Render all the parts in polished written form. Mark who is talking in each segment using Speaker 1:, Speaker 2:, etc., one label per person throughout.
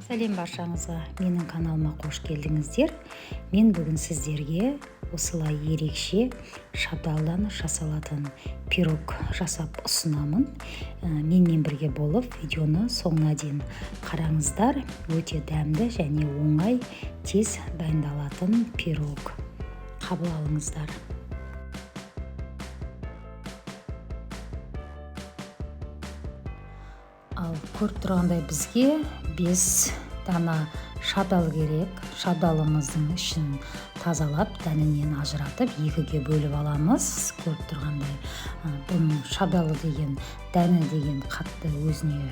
Speaker 1: Сәлем баршаңызға, менің каналыма қош келдіңіздер. Мен бүгін сіздерге осылай ерекше шабдалдан жасалатын пирог жасап ұсынамын. Менімен бірге болып видеоны соңына дейін қараңыздар. Өте дәмді және оңай, тез дайындалатын пирог. Қабыл алыңыздар. Ал көріп тұрғандай бізге 5 дана шабдал керек. Шабдалымыздың ішін тазалап, дәнінен ажыратып, екіге бөліп аламыз. Көріп тұрғандай бұның шабдалы деген, дәні деген қатты өзіне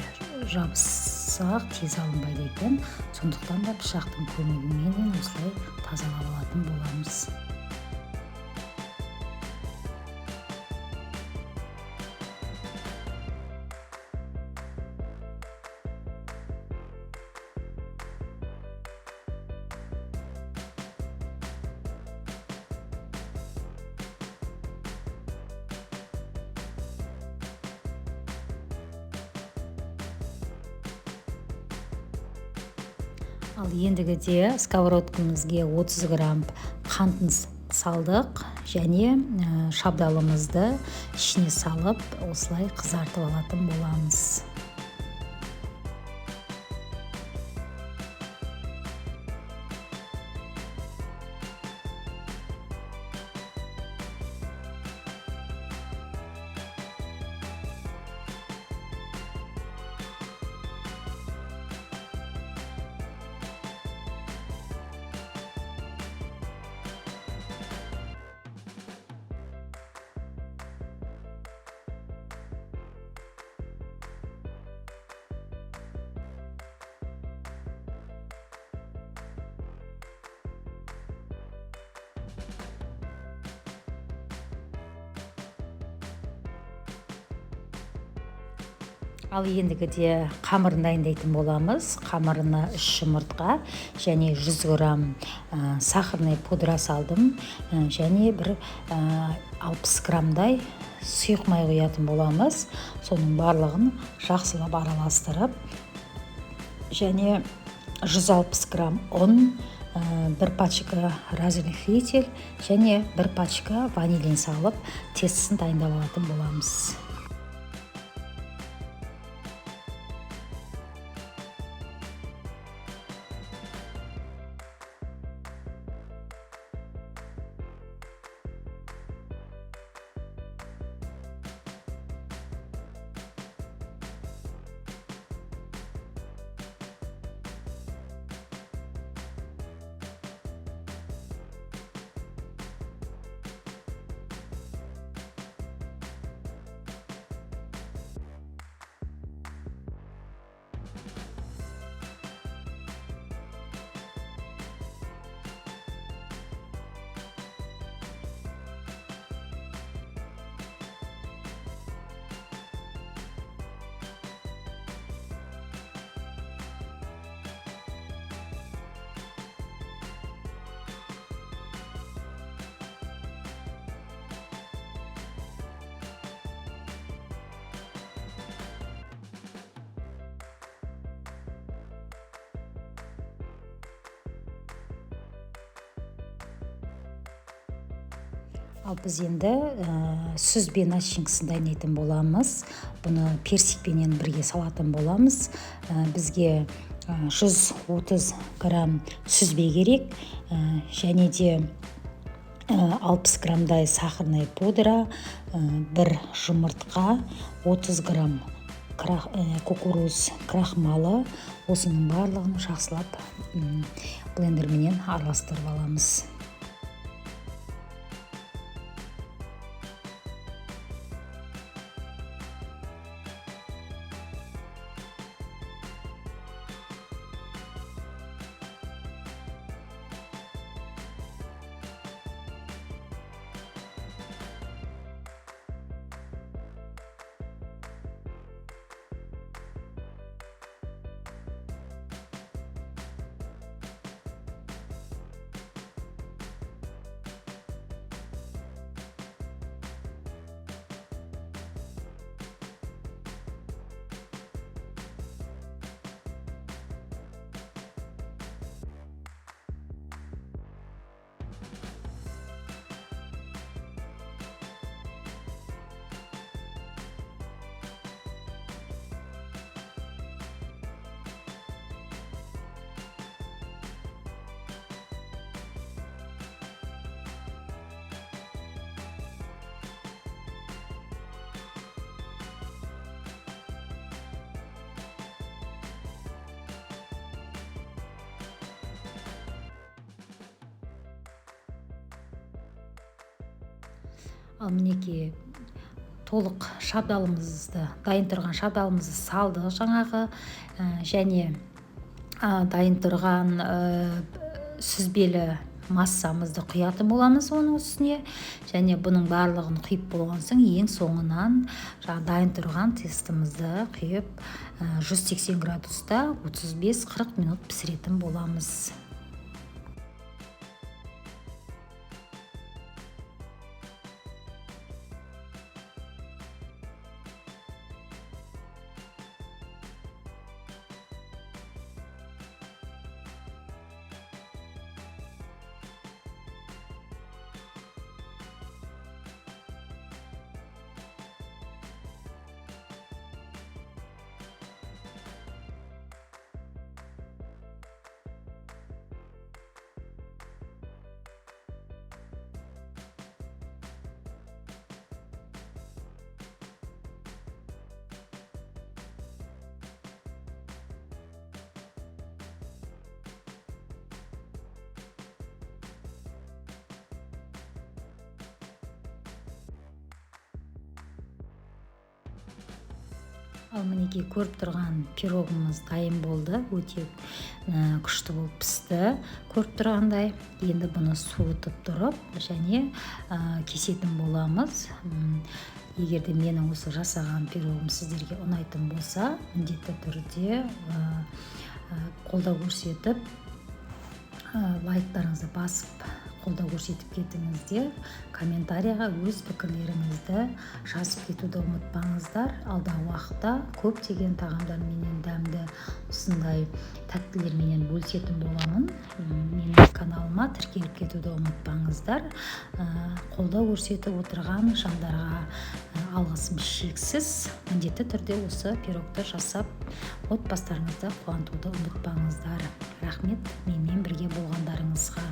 Speaker 1: жабыссақ тез алынбайды екен. Сондықтан да пышақтың көмегімен осылай тазалап алатын боламыз. Ал ендігіде сковородкамызге 30 грамм қантын салдық және шабдалымызды ішіне салып осылай қызартып алатын боламыз. Ал ендігіде қамырын дайындайтын боламыз. Қамырына 3 жұмыртқа және 100 грамм сахарный пудра салдым. Және бір 60 граммдай сұйық май құятын боламыз. Соның барлығын жақсылап араластырып, және 160 грамм ұн, 1 пачка разрыхлитель және 1 пачка ванилин салып, тестісін дайындап алатын боламыз. Ал біз енді сүзбе начинкасын дайындайтын боламыз. Бұны персикпенен бірге салатын боламыз. Бізге 130 грамм сүзбе керек, және де 60 граммдай сахарный пудра, 1 жұмыртқа, 30 грамм кукуруз крахмалы. Осының барлығын жақсылап блендерменен араластырып аламыз. Ал мінекей толық шабдалымызды, дайын тұрған шабдалымызды салдық жаңағы, және дайын тұрған сүзбелі массамызды құятын боламыз оның үстіне. Және бұның барлығын құйып болған соң ең соңынан дайын тұрған тестімізді құйып 180 градуста 35-40 минут пісіретін боламыз. Ал мінекей көріп тұрған пирогымыз дайын болды. Өте күшті болып пісті. Көріп тұрғандай, енді бұны суытып тұрып және кесетін боламыз. Егер де менің осы жасаған пирогым сіздерге ұнайтын болса, міндетті түрде қолдау көрсетіп, лайктарыңызды басып қолдау көрсетіп кетіңіздер. Комментарияға өз пікірлеріңізді жазып кетуді ұмытпаңыздар. Алдағы уақытта көптеген тағамдарменен, дәмді осындай тәттілерменен бөлісетін боламын. Менің каналыма тіркеліп кетуді ұмытпаңыздар. Қолдау көрсетіп отырған жандарға алғысым шексіз. Міндетті түрде осы пирогты жасап отбасыларыңызды қуантуды ұмытпаңыздар. Рахмет менімен бірге болғандарыңызға.